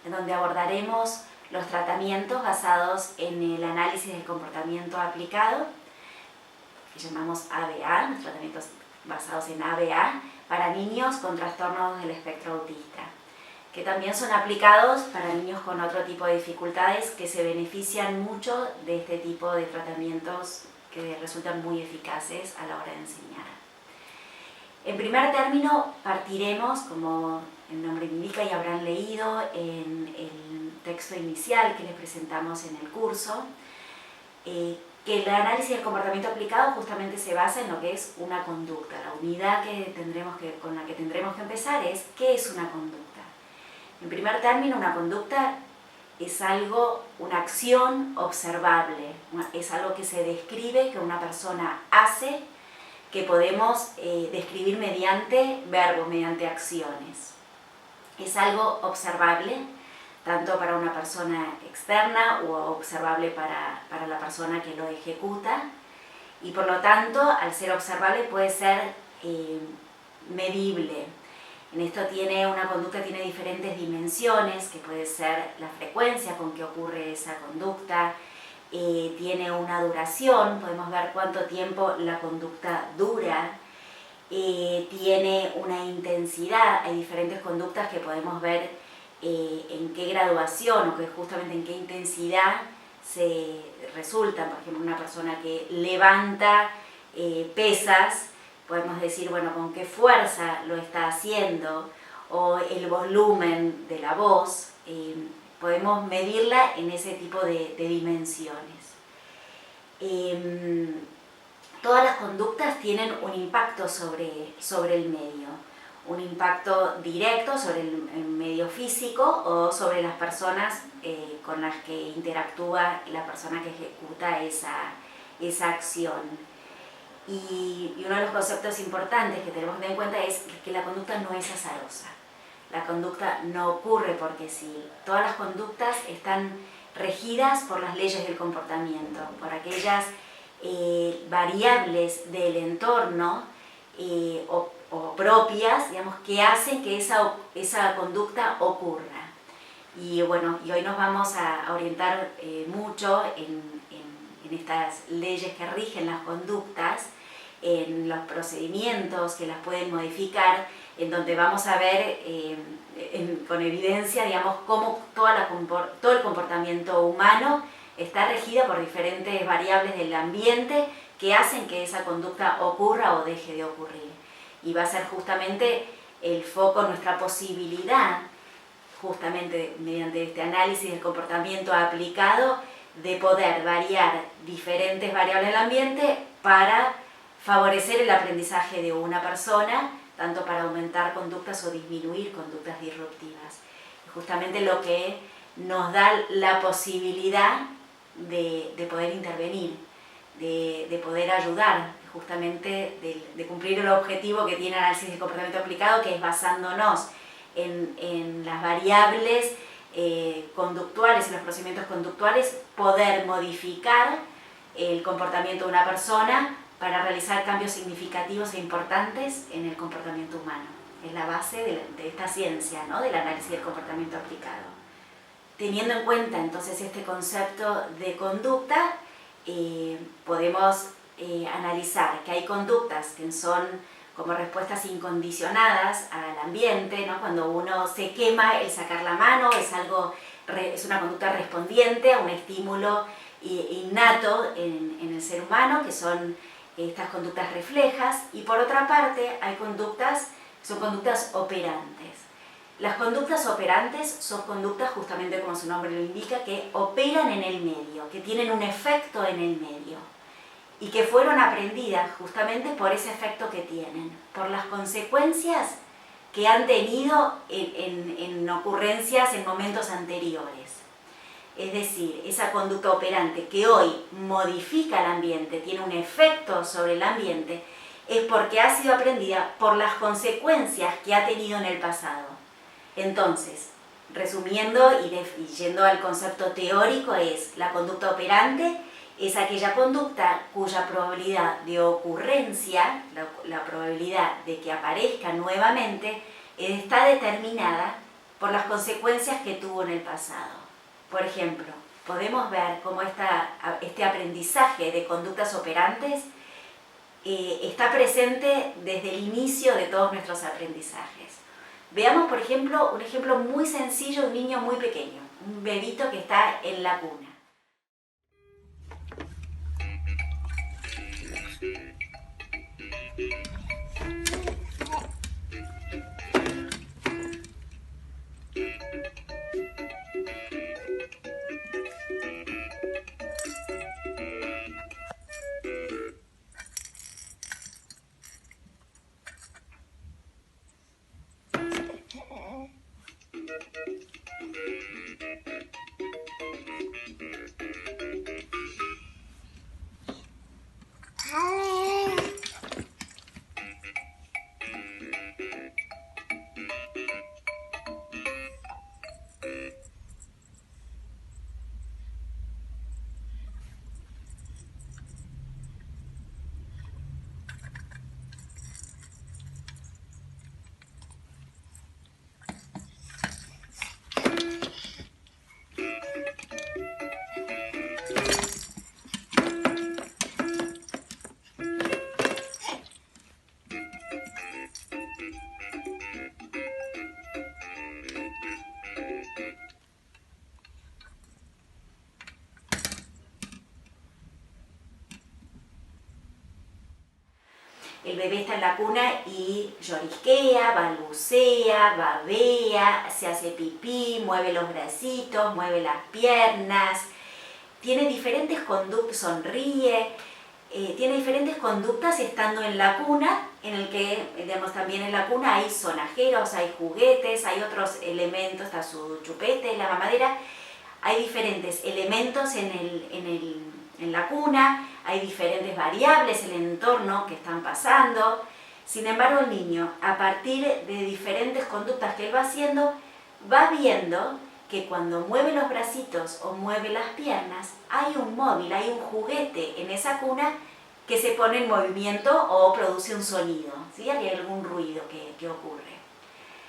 en donde abordaremos los tratamientos basados en el análisis del comportamiento aplicado, que llamamos ABA, los tratamientos basados en ABA, para niños con trastornos del espectro autista, que también son aplicados para niños con otro tipo de dificultades que se benefician mucho de este tipo de tratamientos que resultan muy eficaces a la hora de enseñar. En primer término, partiremos, como el nombre indica y habrán leído en el texto inicial que les presentamos en el curso, que el análisis del comportamiento aplicado justamente se basa en lo que es una conducta. La unidad con la que tendremos que empezar es ¿qué es una conducta? En primer término, una conducta es algo, una acción observable, es algo que se describe, que una persona hace, que podemos describir mediante verbos, mediante acciones. Es algo observable, tanto para una persona externa o observable para la persona que lo ejecuta, y por lo tanto, al ser observable, puede ser medible. En esto una conducta tiene diferentes dimensiones, que puede ser la frecuencia con que ocurre esa conducta, tiene una duración, podemos ver cuánto tiempo la conducta dura, tiene una intensidad, hay diferentes conductas que podemos ver en qué graduación o que justamente en qué intensidad se resultan. Por ejemplo, una persona que levanta pesas, podemos decir, bueno, con qué fuerza lo está haciendo, o el volumen de la voz, podemos medirla en ese tipo de dimensiones. Todas las conductas tienen un impacto sobre el medio, un impacto directo sobre el medio físico o sobre las personas con las que interactúa la persona que ejecuta esa acción. Y uno de los conceptos importantes que tenemos que tener en cuenta es que la conducta no es azarosa. La conducta no ocurre porque sí. Todas las conductas están regidas por las leyes del comportamiento, por aquellas variables del entorno o propias, digamos, que hacen que esa conducta ocurra. Y bueno, y hoy nos vamos a orientar mucho en estas leyes que rigen las conductas, en los procedimientos que las pueden modificar, en donde vamos a ver con evidencia, digamos, cómo todo el comportamiento humano está regido por diferentes variables del ambiente que hacen que esa conducta ocurra o deje de ocurrir. Y va a ser justamente el foco, nuestra posibilidad, justamente mediante este análisis del comportamiento aplicado, de poder variar diferentes variables del ambiente para favorecer el aprendizaje de una persona, tanto para aumentar conductas o disminuir conductas disruptivas. Justamente lo que nos da la posibilidad de poder intervenir, de poder ayudar, justamente de cumplir el objetivo que tiene el análisis del comportamiento aplicado, que es basándonos en las variables conductuales, en los procedimientos conductuales, poder modificar el comportamiento de una persona para realizar cambios significativos e importantes en el comportamiento humano. Es la base de esta ciencia, ¿no?, del análisis del comportamiento aplicado. Teniendo en cuenta entonces este concepto de conducta, podemos analizar que hay conductas que son como respuestas incondicionadas al ambiente, ¿no? Cuando uno se quema, el sacar la mano es una conducta respondiente a un estímulo innato en el ser humano, que son estas conductas reflejas. Y por otra parte hay conductas que son conductas operantes. Las conductas operantes son conductas, justamente como su nombre lo indica, que operan en el medio, que tienen un efecto en el medio y que fueron aprendidas justamente por ese efecto que tienen, por las consecuencias que han tenido en ocurrencias en momentos anteriores. Es decir, esa conducta operante que hoy modifica el ambiente, tiene un efecto sobre el ambiente, es porque ha sido aprendida por las consecuencias que ha tenido en el pasado. Entonces, resumiendo y yendo al concepto teórico, es la conducta operante es aquella conducta cuya probabilidad de ocurrencia, la probabilidad de que aparezca nuevamente, está determinada por las consecuencias que tuvo en el pasado. Por ejemplo, podemos ver cómo este aprendizaje de conductas operantes está presente desde el inicio de todos nuestros aprendizajes. Veamos, por ejemplo, un ejemplo muy sencillo de un niño muy pequeño, un bebito que está en la cuna. El bebé está en la cuna y llorisquea, balbucea, babea, se hace pipí, mueve los bracitos, mueve las piernas, tiene diferentes conductas, sonríe, tiene diferentes conductas estando en la cuna, en el que, digamos, también en la cuna hay sonajeros, hay juguetes, hay otros elementos, está su chupete, la mamadera, hay diferentes elementos en la cuna, hay diferentes variables en el entorno que están pasando. Sin embargo, el niño, a partir de diferentes conductas que él va haciendo, va viendo que cuando mueve los bracitos o mueve las piernas, hay un móvil, hay un juguete en esa cuna que se pone en movimiento o produce un sonido, ¿sí? Hay algún ruido que ocurre.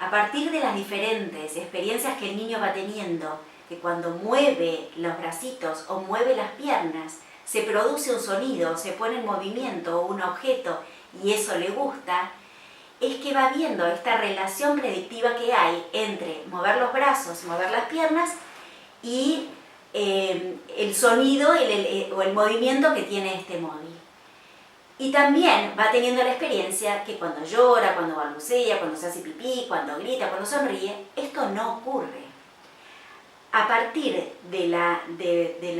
A partir de las diferentes experiencias que el niño va teniendo, que cuando mueve los bracitos o mueve las piernas, se produce un sonido, se pone en movimiento un objeto y eso le gusta, es que va viendo esta relación predictiva que hay entre mover los brazos, mover las piernas y el sonido o el movimiento que tiene este móvil. Y también va teniendo la experiencia que cuando llora, cuando balbucea, cuando se hace pipí, cuando grita, cuando sonríe, esto no ocurre. A partir de la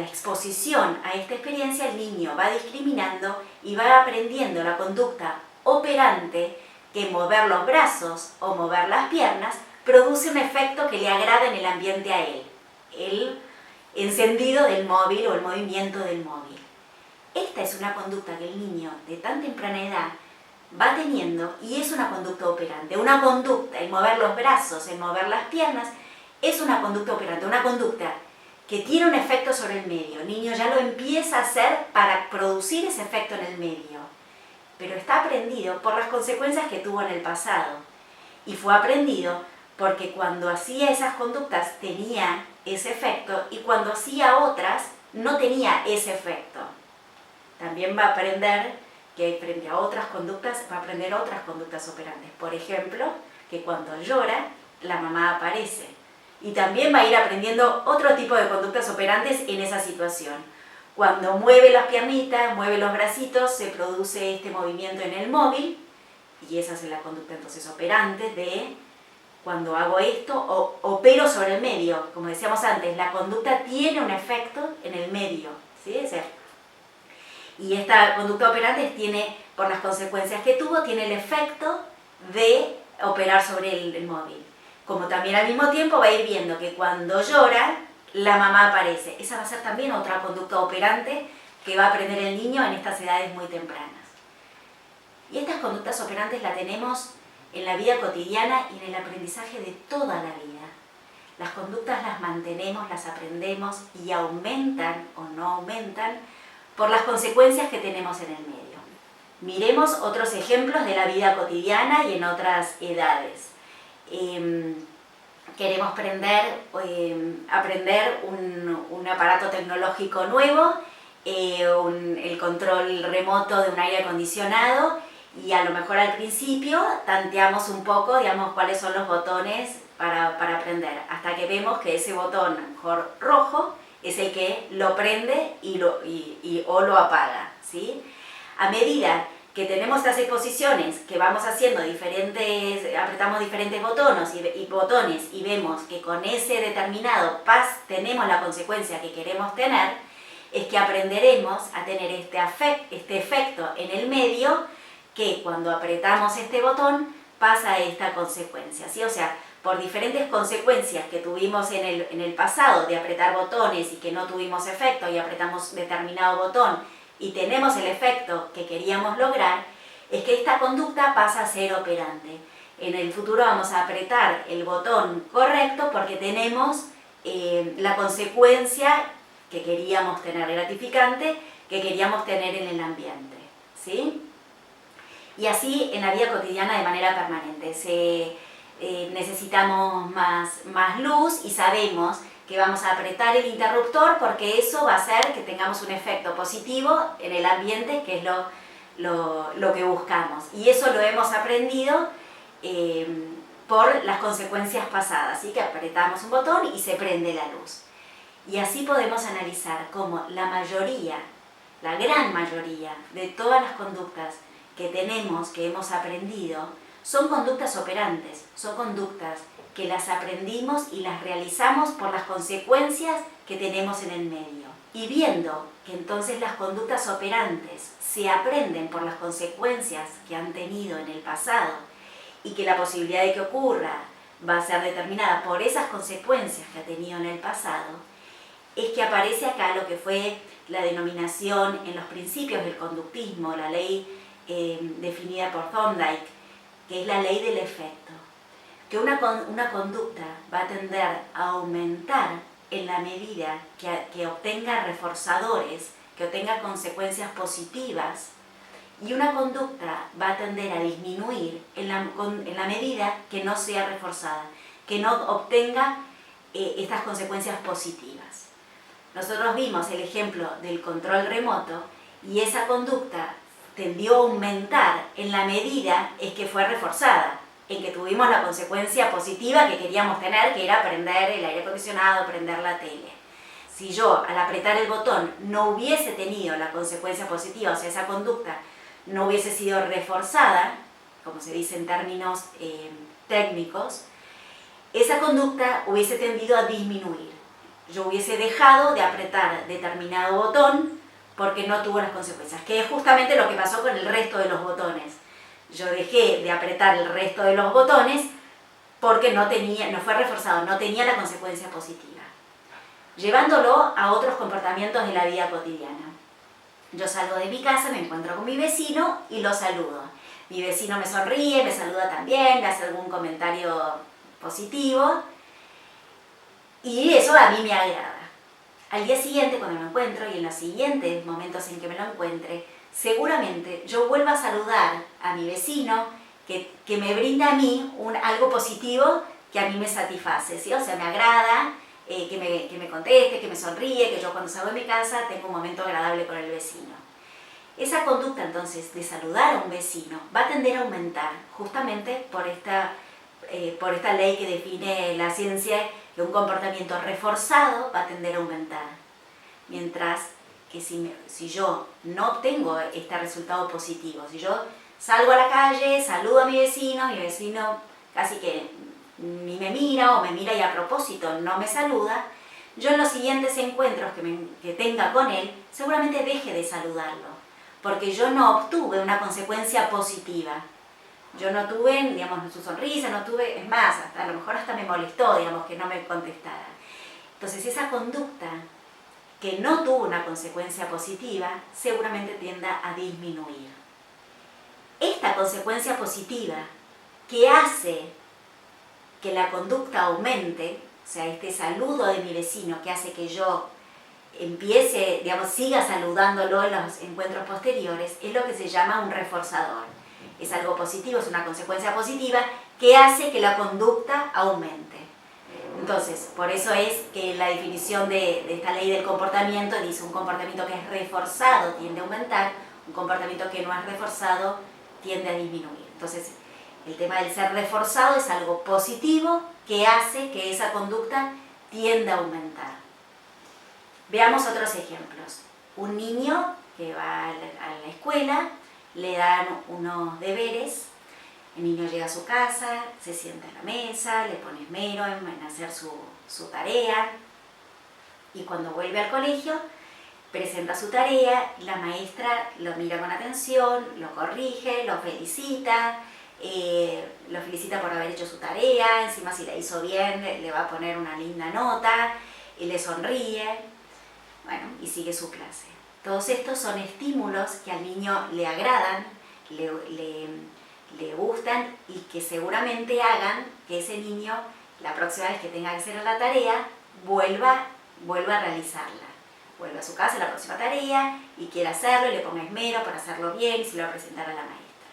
exposición a esta experiencia, el niño va discriminando y va aprendiendo la conducta operante que mover los brazos o mover las piernas produce un efecto que le agrada en el ambiente a él, el encendido del móvil o el movimiento del móvil. Esta es una conducta que el niño de tan temprana edad va teniendo y es una conducta operante. Una conducta, el mover los brazos, el mover las piernas, es una conducta operante, una conducta que tiene un efecto sobre el medio. El niño ya lo empieza a hacer para producir ese efecto en el medio, pero está aprendido por las consecuencias que tuvo en el pasado. Y fue aprendido porque cuando hacía esas conductas tenía ese efecto y cuando hacía otras no tenía ese efecto. También va a aprender que frente a otras conductas, va a aprender otras conductas operantes. Por ejemplo, que cuando llora, la mamá aparece. Y también va a ir aprendiendo otro tipo de conductas operantes en esa situación. Cuando mueve las piernitas, mueve los bracitos, se produce este movimiento en el móvil, y esa es la conducta entonces operante de cuando hago esto, opero sobre el medio. Como decíamos antes, la conducta tiene un efecto en el medio, ¿sí? Y esta conducta operante tiene, por las consecuencias que tuvo, tiene el efecto de operar sobre el móvil. Como también al mismo tiempo va a ir viendo que cuando llora, la mamá aparece. Esa va a ser también otra conducta operante que va a aprender el niño en estas edades muy tempranas. Y estas conductas operantes las tenemos en la vida cotidiana y en el aprendizaje de toda la vida. Las conductas las mantenemos, las aprendemos y aumentan o no aumentan por las consecuencias que tenemos en el medio. Miremos otros ejemplos de la vida cotidiana y en otras edades. queremos aprender un aparato tecnológico nuevo, el control remoto de un aire acondicionado, y a lo mejor al principio tanteamos un poco, digamos, cuáles son los botones para aprender, hasta que vemos que ese botón mejor rojo es el que lo prende o lo apaga, ¿sí? A medida que tenemos estas exposiciones, que vamos haciendo apretamos diferentes botones y vemos que con ese determinado tenemos la consecuencia que queremos tener, es que aprenderemos a tener este efecto en el medio, que cuando apretamos este botón pasa esta consecuencia, ¿sí? O sea, por diferentes consecuencias que tuvimos en el pasado de apretar botones y que no tuvimos efecto y apretamos determinado botón y tenemos el efecto que queríamos lograr, es que esta conducta pasa a ser operante. En el futuro vamos a apretar el botón correcto porque tenemos la consecuencia que queríamos tener, gratificante, que queríamos tener en el ambiente, ¿sí? Y así en la vida cotidiana de manera permanente. Necesitamos más luz y sabemos que vamos a apretar el interruptor porque eso va a hacer que tengamos un efecto positivo en el ambiente, que es lo que buscamos. Y eso lo hemos aprendido por las consecuencias pasadas, ¿sí? Que apretamos un botón y se prende la luz. Y así podemos analizar cómo la gran mayoría de todas las conductas que hemos aprendido, son conductas operantes, son conductas que las aprendimos y las realizamos por las consecuencias que tenemos en el medio. Y viendo que entonces las conductas operantes se aprenden por las consecuencias que han tenido en el pasado y que la posibilidad de que ocurra va a ser determinada por esas consecuencias que ha tenido en el pasado, es que aparece acá lo que fue la denominación en los principios del conductismo, la ley definida por Thorndike, que es la ley del efecto, que una conducta va a tender a aumentar en la medida que obtenga reforzadores, que obtenga consecuencias positivas, y una conducta va a tender a disminuir en la medida que no sea reforzada, que no obtenga estas consecuencias positivas. Nosotros vimos el ejemplo del control remoto y esa conducta tendió a aumentar en la medida en que fue reforzada, en que tuvimos la consecuencia positiva que queríamos tener, que era prender el aire acondicionado, prender la tele. Si yo al apretar el botón no hubiese tenido la consecuencia positiva, o sea, esa conducta no hubiese sido reforzada, como se dice en términos técnicos, esa conducta hubiese tendido a disminuir. Yo hubiese dejado de apretar determinado botón porque no tuvo las consecuencias, que es justamente lo que pasó con el resto de los botones. Yo dejé de apretar el resto de los botones porque no fue reforzado, no tenía la consecuencia positiva. Llevándolo a otros comportamientos de la vida cotidiana. Yo salgo de mi casa, me encuentro con mi vecino y lo saludo. Mi vecino me sonríe, me saluda también, me hace algún comentario positivo y eso a mí me agrada. Al día siguiente, cuando me encuentro y en los siguientes momentos en que me lo encuentre, seguramente yo vuelvo a saludar a mi vecino que me brinda a mí algo positivo que a mí me satisface, ¿sí? O sea, me agrada que me conteste, que me sonríe, que yo cuando salgo de mi casa tengo un momento agradable con el vecino. Esa conducta entonces de saludar a un vecino va a tender a aumentar justamente por esta ley que define la ciencia, que un comportamiento reforzado va a tender a aumentar. Mientras que si yo no obtengo este resultado positivo, si yo salgo a la calle, saludo a mi vecino casi que ni me mira o me mira y a propósito no me saluda, yo en los siguientes encuentros que tenga con él seguramente deje de saludarlo, porque yo no obtuve una consecuencia positiva. Yo no tuve, digamos, su sonrisa, es más, a lo mejor hasta me molestó, digamos, que no me contestara. Entonces esa conducta que no tuvo una consecuencia positiva, seguramente tienda a disminuir. Esta consecuencia positiva que hace que la conducta aumente, o sea, este saludo de mi vecino que hace que yo empiece, digamos, siga saludándolo en los encuentros posteriores, es lo que se llama un reforzador. Es algo positivo, es una consecuencia positiva que hace que la conducta aumente. Entonces, por eso es que la definición de esta ley del comportamiento dice un comportamiento que es reforzado tiende a aumentar, un comportamiento que no es reforzado tiende a disminuir. Entonces, el tema del ser reforzado es algo positivo que hace que esa conducta tienda a aumentar. Veamos otros ejemplos. Un niño que va a la escuela, le dan unos deberes, el niño llega a su casa, se sienta en la mesa, le pone esmero en hacer su tarea, y cuando vuelve al colegio presenta su tarea, la maestra lo mira con atención, lo corrige, lo felicita por haber hecho su tarea, encima si la hizo bien le va a poner una linda nota, y le sonríe, bueno, y sigue su clase. Todos estos son estímulos que al niño le agradan, le gustan y que seguramente hagan que ese niño, la próxima vez que tenga que hacer la tarea, vuelva a realizarla. Vuelve a su casa la próxima tarea y quiera hacerlo y le ponga esmero para hacerlo bien y se lo va a presentar a la maestra.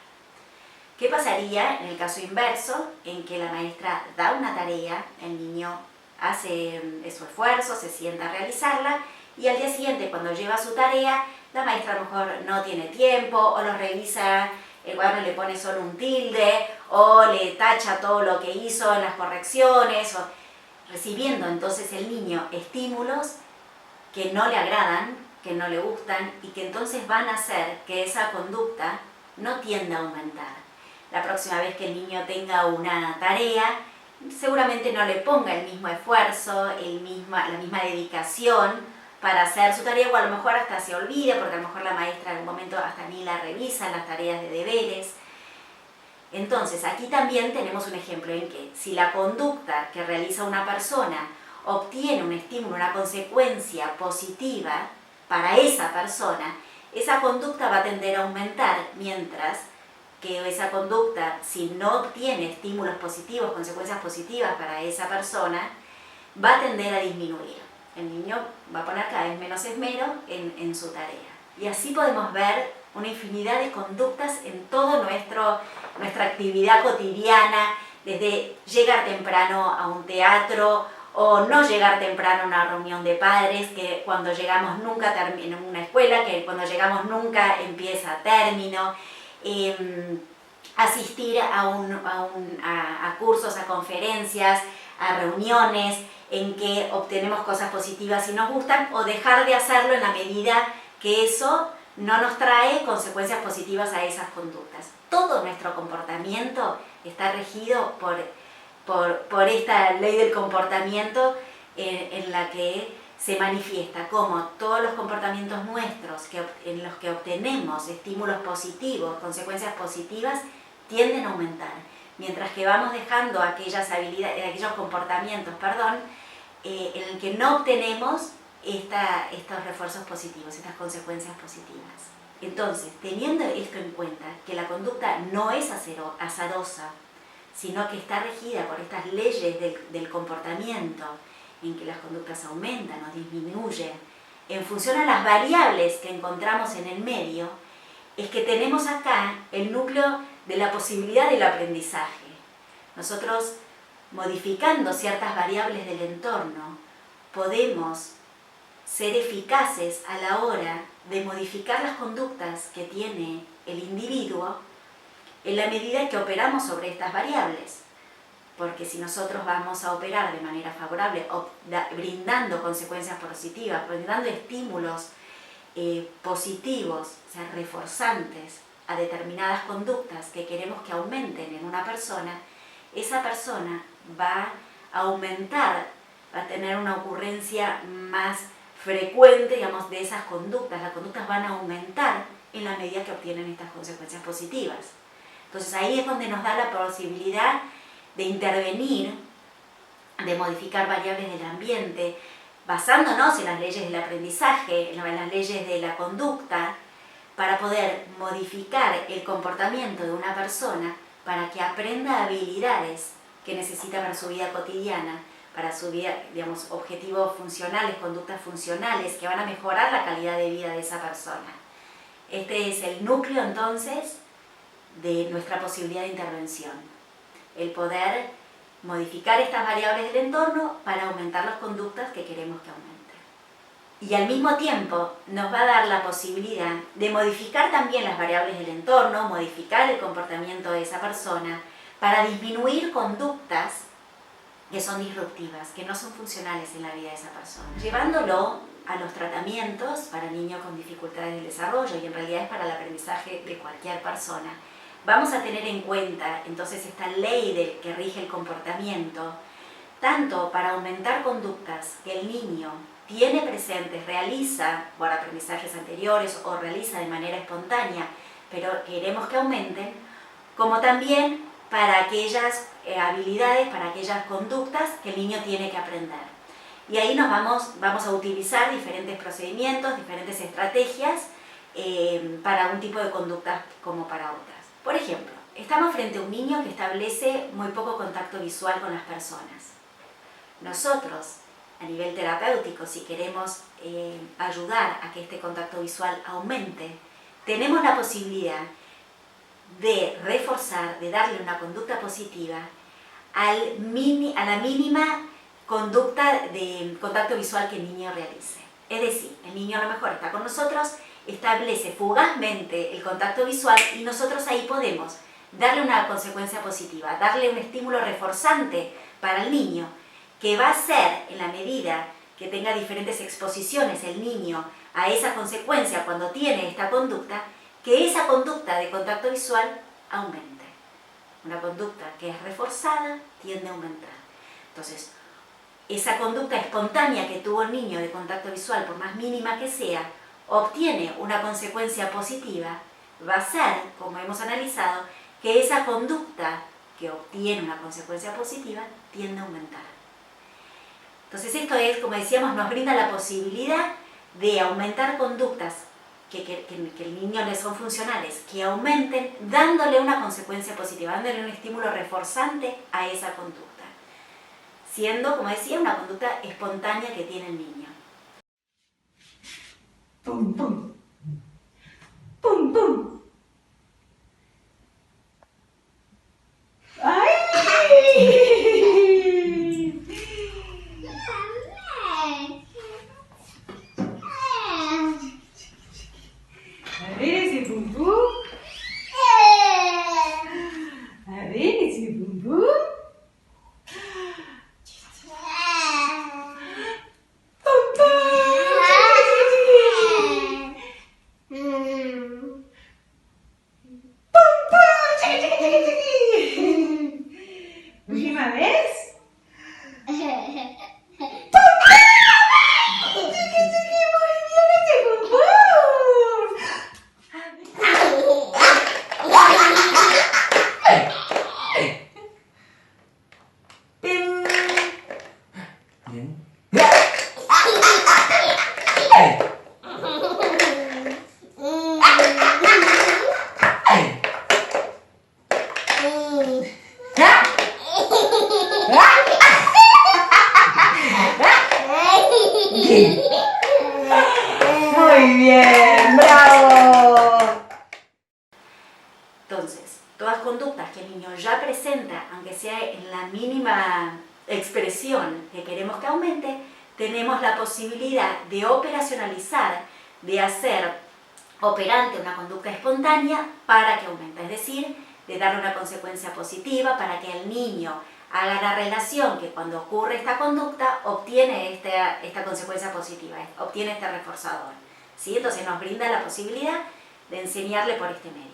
¿Qué pasaría en el caso inverso, en que la maestra da una tarea, el niño hace su esfuerzo, se sienta a realizarla, y al día siguiente, cuando lleva su tarea, la maestra a lo mejor no tiene tiempo, o lo revisa, el cuaderno le pone solo un tilde, o le tacha todo lo que hizo en las correcciones, o recibiendo entonces el niño estímulos que no le agradan, que no le gustan, y que entonces van a hacer que esa conducta no tienda a aumentar. La próxima vez que el niño tenga una tarea, seguramente no le ponga el mismo esfuerzo, la misma dedicación para hacer su tarea, o a lo mejor hasta se olvide, porque a lo mejor la maestra en algún momento hasta ni la revisa las tareas de deberes. Entonces, aquí también tenemos un ejemplo en que si la conducta que realiza una persona obtiene un estímulo, una consecuencia positiva para esa persona, esa conducta va a tender a aumentar, mientras que esa conducta, si no obtiene estímulos positivos, consecuencias positivas para esa persona, va a tender a disminuir. El niño va a poner cada vez menos esmero en su tarea. Y así podemos ver una infinidad de conductas en toda nuestra actividad cotidiana, desde llegar temprano a un teatro o no llegar temprano a una reunión de padres, que cuando llegamos nunca termina, en una escuela, que cuando llegamos nunca empieza a término, asistir a cursos, a conferencias, a reuniones en que obtenemos cosas positivas y nos gustan, o dejar de hacerlo en la medida que eso no nos trae consecuencias positivas a esas conductas. Todo nuestro comportamiento está regido por esta ley del comportamiento en la que se manifiesta como todos los comportamientos nuestros en los que obtenemos estímulos positivos, consecuencias positivas, tienden a aumentar, mientras que vamos dejando aquellos comportamientos, en el que no obtenemos estos refuerzos positivos, estas consecuencias positivas. Entonces, teniendo esto en cuenta, que la conducta no es azarosa, sino que está regida por estas leyes del comportamiento, en que las conductas aumentan o disminuyen, en función a las variables que encontramos en el medio, es que tenemos acá el núcleo de la posibilidad del aprendizaje. Nosotros, modificando ciertas variables del entorno, podemos ser eficaces a la hora de modificar las conductas que tiene el individuo en la medida que operamos sobre estas variables. Porque si nosotros vamos a operar de manera favorable, brindando consecuencias positivas, brindando estímulos positivos, o sea, reforzantes a determinadas conductas que queremos que aumenten en una persona, esa persona va a aumentar, va a tener una ocurrencia más frecuente, digamos, de esas conductas. Las conductas van a aumentar en la medida que obtienen estas consecuencias positivas. Entonces ahí es donde nos da la posibilidad de intervenir, de modificar variables del ambiente, basándonos en las leyes del aprendizaje, en las leyes de la conducta, para poder modificar el comportamiento de una persona para que aprenda habilidades que necesita para su vida cotidiana, para su vida, digamos, objetivos funcionales, conductas funcionales que van a mejorar la calidad de vida de esa persona. Este es el núcleo entonces de nuestra posibilidad de intervención. El poder modificar estas variables del entorno para aumentar las conductas que queremos que aumenten. Y al mismo tiempo nos va a dar la posibilidad de modificar también las variables del entorno, modificar el comportamiento de esa persona para disminuir conductas que son disruptivas, que no son funcionales en la vida de esa persona. Llevándolo a los tratamientos para niños con dificultades del desarrollo, y en realidad es para el aprendizaje de cualquier persona, vamos a tener en cuenta entonces esta ley que rige el comportamiento, tanto para aumentar conductas que el niño tiene presentes, realiza por aprendizajes anteriores o realiza de manera espontánea, pero queremos que aumenten, como también para aquellas habilidades, para aquellas conductas que el niño tiene que aprender. Y ahí vamos a utilizar diferentes procedimientos, diferentes estrategias para un tipo de conductas como para otras. Por ejemplo, estamos frente a un niño que establece muy poco contacto visual con las personas. Nosotros, a nivel terapéutico, si queremos ayudar a que este contacto visual aumente, tenemos la posibilidad de reforzar, de darle una conducta positiva a la mínima conducta de contacto visual que el niño realice. Es decir, el niño a lo mejor está con nosotros, establece fugazmente el contacto visual y nosotros ahí podemos darle una consecuencia positiva, darle un estímulo reforzante para el niño, que va a ser, en la medida que tenga diferentes exposiciones el niño a esa consecuencia cuando tiene esta conducta, que esa conducta de contacto visual aumente. Una conducta que es reforzada tiende a aumentar. Entonces, esa conducta espontánea que tuvo el niño de contacto visual, por más mínima que sea, obtiene una consecuencia positiva, va a ser, como hemos analizado, que esa conducta que obtiene una consecuencia positiva tiende a aumentar. Entonces esto es, como decíamos, nos brinda la posibilidad de aumentar conductas que el niño le son funcionales, que aumenten dándole una consecuencia positiva, dándole un estímulo reforzante a esa conducta, siendo, como decía, una conducta espontánea que tiene el niño. Pum, pum. Pum, pum. ¡Ay! A ver ese pum pum. A ver ese pum pum. Pum pum. Pum pum. Chiqui, chiqui, chiqui, chiqui. Última vez. Muy bien, bravo. Entonces, todas conductas que el niño ya presenta, aunque sea en la mínima expresión que queremos que aumente, tenemos la posibilidad de operacionalizar, de hacer operante una conducta espontánea para que aumente, es decir, de darle una consecuencia positiva para que el niño haga la relación que cuando ocurre esta conducta obtiene esta consecuencia positiva, obtiene este reforzador, ¿sí? Entonces nos brinda la posibilidad de enseñarle por este medio.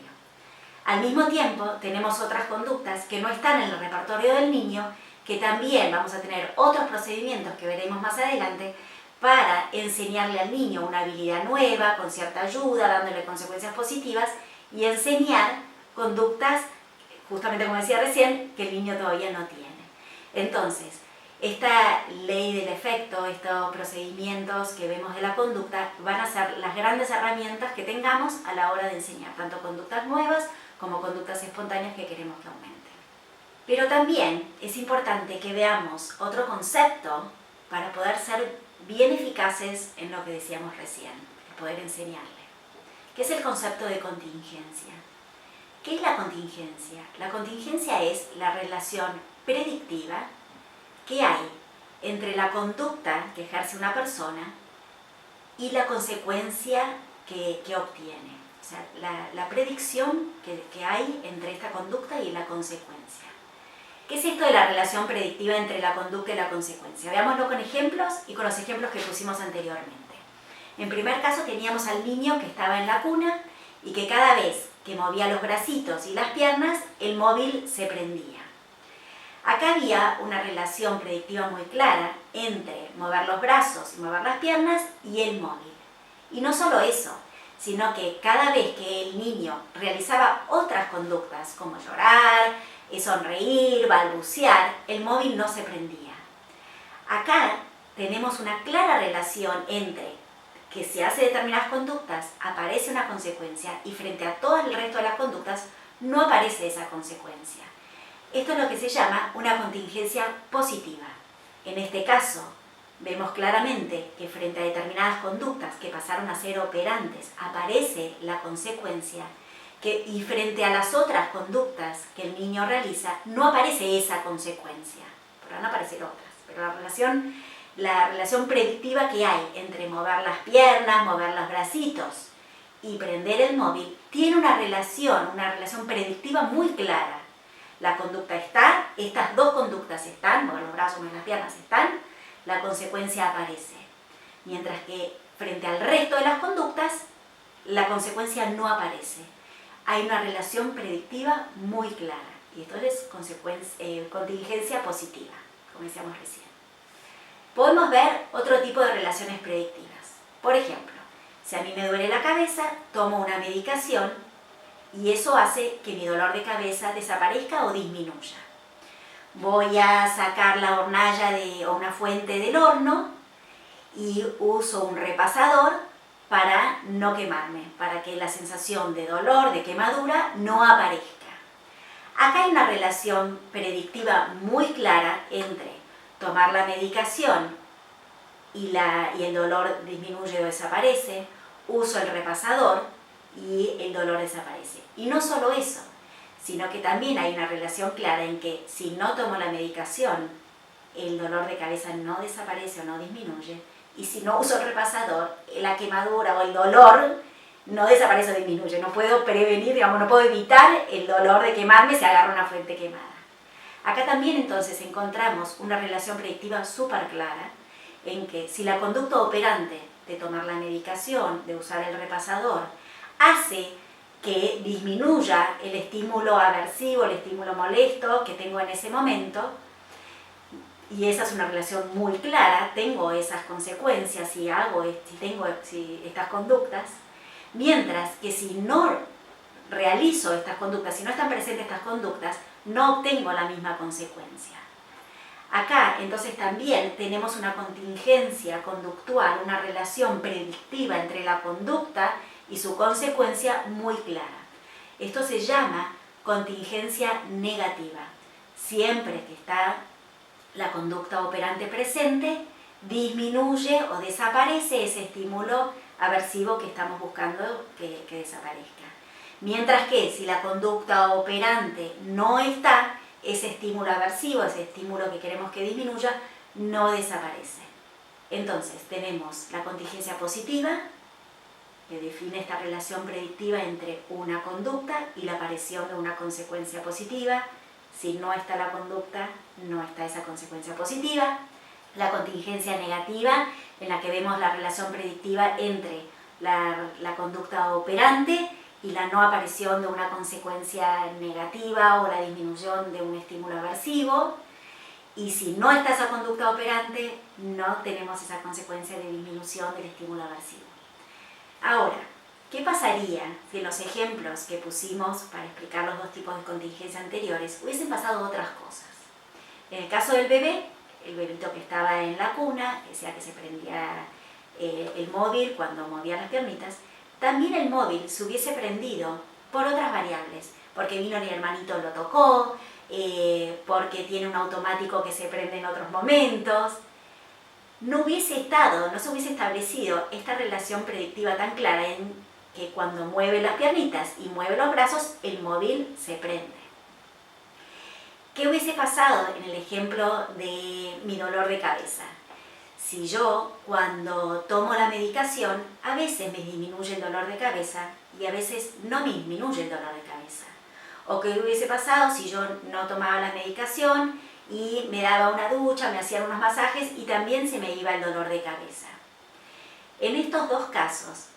Al mismo tiempo tenemos otras conductas que no están en el repertorio del niño, que también vamos a tener otros procedimientos que veremos más adelante para enseñarle al niño una habilidad nueva, con cierta ayuda, dándole consecuencias positivas y enseñar conductas, justamente como decía recién, que el niño todavía no tiene. Entonces, esta ley del efecto, estos procedimientos que vemos de la conducta, van a ser las grandes herramientas que tengamos a la hora de enseñar, tanto conductas nuevas como conductas espontáneas que queremos que aumenten. Pero también es importante que veamos otro concepto para poder ser bien eficaces en lo que decíamos recién, poder enseñarle, que es el concepto de contingencia. ¿Qué es la contingencia? La contingencia es la relación predictiva que hay entre la conducta que ejerce una persona y la consecuencia que obtiene. O sea, la predicción que hay entre esta conducta y la consecuencia. ¿Qué es esto de la relación predictiva entre la conducta y la consecuencia? Veámoslo con ejemplos y con los ejemplos que pusimos anteriormente. En primer caso teníamos al niño que estaba en la cuna y que cada vez que movía los bracitos y las piernas, el móvil se prendía. Acá había una relación predictiva muy clara entre mover los brazos y mover las piernas y el móvil. Y no solo eso, sino que cada vez que el niño realizaba otras conductas, como llorar, sonreír, balbucear, el móvil no se prendía. Acá tenemos una clara relación entre que si hace determinadas conductas aparece una consecuencia y frente a todo el resto de las conductas no aparece esa consecuencia. Esto es lo que se llama una contingencia positiva. En este caso, vemos claramente que frente a determinadas conductas que pasaron a ser operantes aparece la consecuencia y frente a las otras conductas que el niño realiza no aparece esa consecuencia. Podrán aparecer otras, pero la relación predictiva que hay entre mover las piernas, mover los bracitos y prender el móvil tiene una relación predictiva muy clara. La conducta está, estas dos conductas están, mover los brazos, mover las piernas están, la consecuencia aparece. Mientras que frente al resto de las conductas, la consecuencia no aparece. Hay una relación predictiva muy clara y esto es contingencia positiva, como decíamos recién. Podemos ver otro tipo de relaciones predictivas. Por ejemplo, si a mí me duele la cabeza, tomo una medicación y eso hace que mi dolor de cabeza desaparezca o disminuya. Voy a sacar la hornalla o una fuente del horno y uso un repasador para no quemarme, para que la sensación de dolor, de quemadura, no aparezca. Acá hay una relación predictiva muy clara entre tomar la medicación y el dolor disminuye o desaparece, uso el repasador y el dolor desaparece. Y no solo eso, sino que también hay una relación clara en que si no tomo la medicación, el dolor de cabeza no desaparece o no disminuye, y si no uso el repasador, la quemadura o el dolor no desaparece o disminuye. No puedo prevenir, no puedo evitar el dolor de quemarme si agarro una fuente quemada. Acá también entonces encontramos una relación predictiva súper clara en que si la conducta operante de tomar la medicación, de usar el repasador, hace que disminuya el estímulo aversivo, el estímulo molesto que tengo en ese momento, y esa es una relación muy clara, tengo esas consecuencias si tengo estas conductas, mientras que si no realizo estas conductas, si no están presentes estas conductas, no obtengo la misma consecuencia. Acá entonces también tenemos una contingencia conductual, una relación predictiva entre la conducta y su consecuencia muy clara. Esto se llama contingencia negativa. Siempre que está la conducta operante presente, disminuye o desaparece ese estímulo aversivo que estamos buscando que desaparezca. Mientras que si la conducta operante no está, ese estímulo aversivo, ese estímulo que queremos que disminuya, no desaparece. Entonces tenemos la contingencia positiva, que define esta relación predictiva entre una conducta y la aparición de una consecuencia positiva. Si no está la conducta, no está esa consecuencia positiva. La contingencia negativa, en la que vemos la relación predictiva entre la conducta operante y la no aparición de una consecuencia negativa o la disminución de un estímulo aversivo. Y si no está esa conducta operante, no tenemos esa consecuencia de disminución del estímulo aversivo. Ahora, ¿qué pasaría si en los ejemplos que pusimos para explicar los dos tipos de contingencia anteriores hubiesen pasado otras cosas? En el caso del bebé, el bebito que estaba en la cuna, decía que se prendía el móvil cuando movía las piernitas, también el móvil se hubiese prendido por otras variables, porque vino el hermanito, lo tocó, porque tiene un automático que se prende en otros momentos. No se hubiese establecido esta relación predictiva tan clara que cuando mueve las piernitas y mueve los brazos, el móvil se prende. ¿Qué hubiese pasado en el ejemplo de mi dolor de cabeza? Si yo, cuando tomo la medicación, a veces me disminuye el dolor de cabeza y a veces no me disminuye el dolor de cabeza. ¿O qué hubiese pasado si yo no tomaba la medicación y me daba una ducha, me hacían unos masajes y también se me iba el dolor de cabeza? En estos dos casos,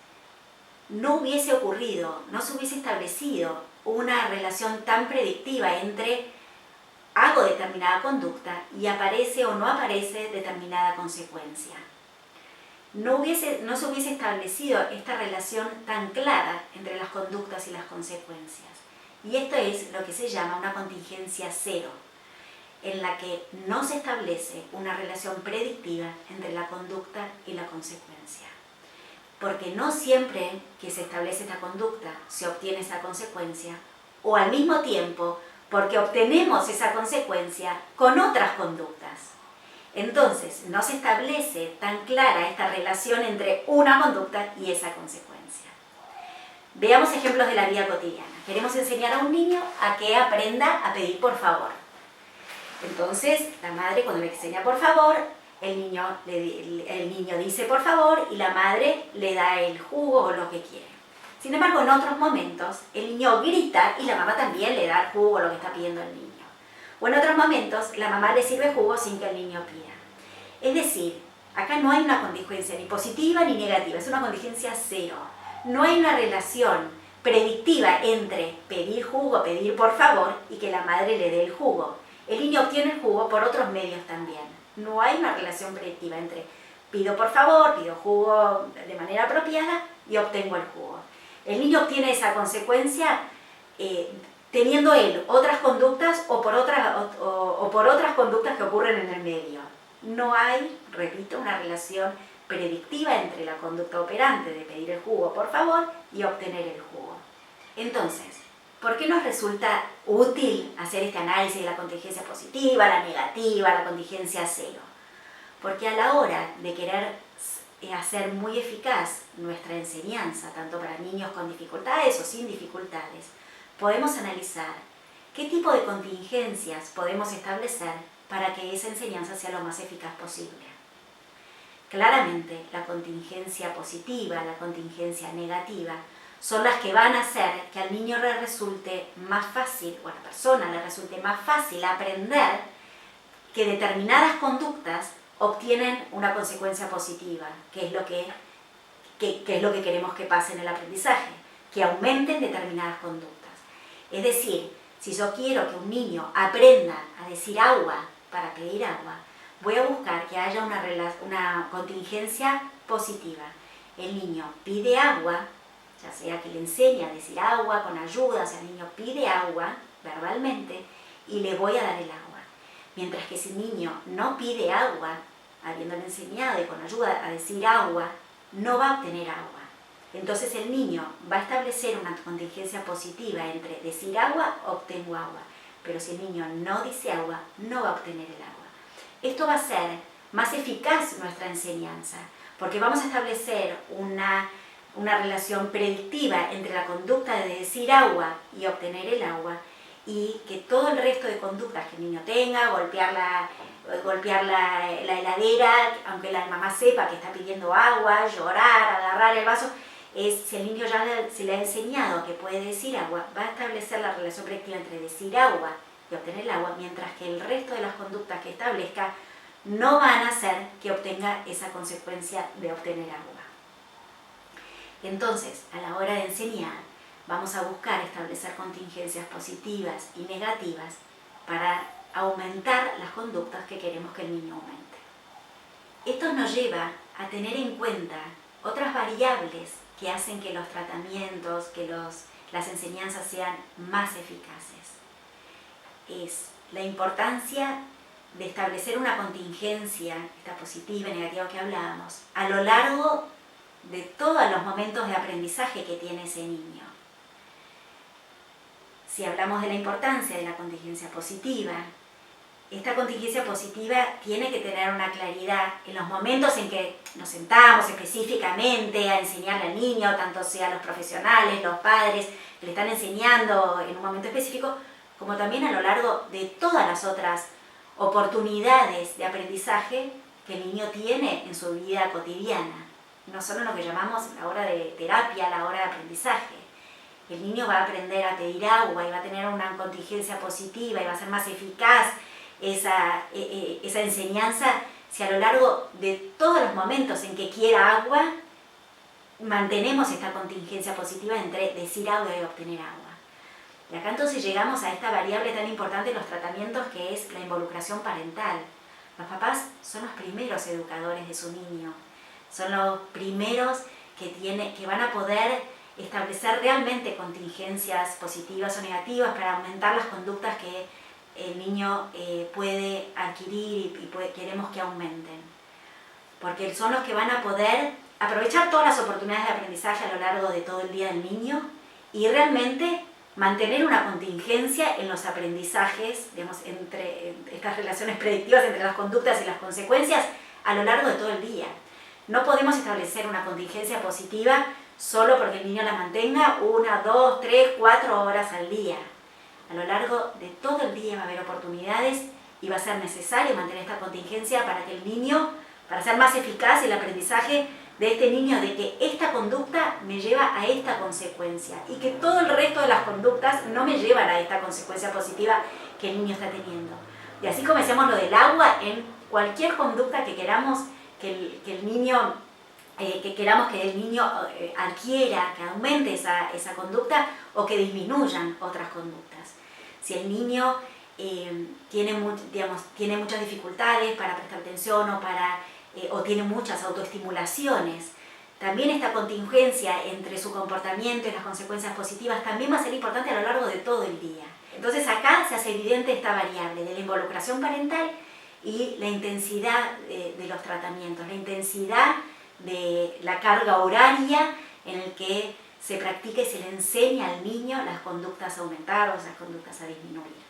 no hubiese ocurrido, no se hubiese establecido una relación tan predictiva entre hago determinada conducta y aparece o no aparece determinada consecuencia. No se hubiese establecido esta relación tan clara entre las conductas y las consecuencias. Y esto es lo que se llama una contingencia cero, en la que no se establece una relación predictiva entre la conducta y la consecuencia. Porque no siempre que se establece esta conducta se obtiene esa consecuencia, o al mismo tiempo porque obtenemos esa consecuencia con otras conductas. Entonces, no se establece tan clara esta relación entre una conducta y esa consecuencia. Veamos ejemplos de la vida cotidiana. Queremos enseñar a un niño a que aprenda a pedir por favor. Entonces, la madre cuando le enseña por favor, el niño dice por favor y la madre le da el jugo o lo que quiere. Sin embargo, en otros momentos, el niño grita y la mamá también le da el jugo o lo que está pidiendo el niño. O en otros momentos, la mamá le sirve jugo sin que el niño pida. Es decir, acá no hay una contingencia ni positiva ni negativa, es una contingencia cero. No hay una relación predictiva entre pedir jugo, pedir por favor y que la madre le dé el jugo. El niño obtiene el jugo por otros medios también. No hay una relación predictiva entre pido por favor, pido jugo de manera apropiada y obtengo el jugo. El niño obtiene esa consecuencia teniendo él otras conductas o por otras conductas que ocurren en el medio. No hay, repito, una relación predictiva entre la conducta operante de pedir el jugo por favor y obtener el jugo. Entonces, ¿por qué nos resulta útil hacer este análisis de la contingencia positiva, la negativa, la contingencia cero? Porque a la hora de querer hacer muy eficaz nuestra enseñanza, tanto para niños con dificultades o sin dificultades, podemos analizar qué tipo de contingencias podemos establecer para que esa enseñanza sea lo más eficaz posible. Claramente, la contingencia positiva, la contingencia negativa, son las que van a hacer que al niño le resulte más fácil, o a la persona le resulte más fácil aprender que determinadas conductas obtienen una consecuencia positiva, que es lo que queremos que pase en el aprendizaje, que aumenten determinadas conductas. Es decir, si yo quiero que un niño aprenda a decir agua para pedir agua, voy a buscar que haya una contingencia positiva. El niño pide agua, ya sea que le enseñe a decir agua con ayuda, o sea, el niño pide agua verbalmente y le voy a dar el agua. Mientras que si el niño no pide agua, habiéndole enseñado y con ayuda a decir agua, no va a obtener agua. Entonces el niño va a establecer una contingencia positiva entre decir agua, obtengo agua. Pero si el niño no dice agua, no va a obtener el agua. Esto va a ser más eficaz nuestra enseñanza, porque vamos a establecer una relación predictiva entre la conducta de decir agua y obtener el agua, y que todo el resto de conductas que el niño tenga, golpear la heladera, aunque la mamá sepa que está pidiendo agua, llorar, agarrar el vaso, si el niño ya se le ha enseñado que puede decir agua, va a establecer la relación predictiva entre decir agua y obtener el agua, mientras que el resto de las conductas que establezca no van a hacer que obtenga esa consecuencia de obtener agua. Entonces, a la hora de enseñar, vamos a buscar establecer contingencias positivas y negativas para aumentar las conductas que queremos que el niño aumente. Esto nos lleva a tener en cuenta otras variables que hacen que los tratamientos, que las enseñanzas sean más eficaces. Es la importancia de establecer una contingencia, esta positiva y negativa que hablábamos, a lo largo de todos los momentos de aprendizaje que tiene ese niño. Si hablamos de la importancia de la contingencia positiva, esta contingencia positiva tiene que tener una claridad en los momentos en que nos sentamos específicamente a enseñarle al niño, tanto sea los profesionales, los padres, que le están enseñando en un momento específico, como también a lo largo de todas las otras oportunidades de aprendizaje que el niño tiene en su vida cotidiana. No solo lo que llamamos la hora de terapia, la hora de aprendizaje. El niño va a aprender a pedir agua y va a tener una contingencia positiva y va a ser más eficaz esa enseñanza si a lo largo de todos los momentos en que quiera agua mantenemos esta contingencia positiva entre decir agua y obtener agua. Y acá entonces llegamos a esta variable tan importante en los tratamientos, que es la involucración parental. Los papás son los primeros educadores de su niño, son los primeros que van a poder establecer realmente contingencias positivas o negativas para aumentar las conductas que el niño puede adquirir y queremos que aumenten. Porque son los que van a poder aprovechar todas las oportunidades de aprendizaje a lo largo de todo el día del niño y realmente mantener una contingencia en los aprendizajes, digamos, entre estas relaciones predictivas entre las conductas y las consecuencias a lo largo de todo el día. No podemos establecer una contingencia positiva solo porque el niño la mantenga 1, 2, 3, 4 horas al día. A lo largo de todo el día va a haber oportunidades y va a ser necesario mantener esta contingencia para que el niño, para ser más eficaz el aprendizaje de este niño, de que esta conducta me lleva a esta consecuencia y que todo el resto de las conductas no me llevan a esta consecuencia positiva que el niño está teniendo. Y así como decíamos lo del agua, en cualquier conducta que queramos que el niño adquiera, que aumente esa conducta o que disminuyan otras conductas. Si el niño tiene muchas dificultades para prestar atención o tiene muchas autoestimulaciones, también esta contingencia entre su comportamiento y las consecuencias positivas también va a ser importante a lo largo de todo el día. Entonces acá se hace evidente esta variable de la involucración parental y la intensidad de los tratamientos, la intensidad de la carga horaria en el que se practica y se le enseña al niño las conductas a aumentar o las conductas a disminuir.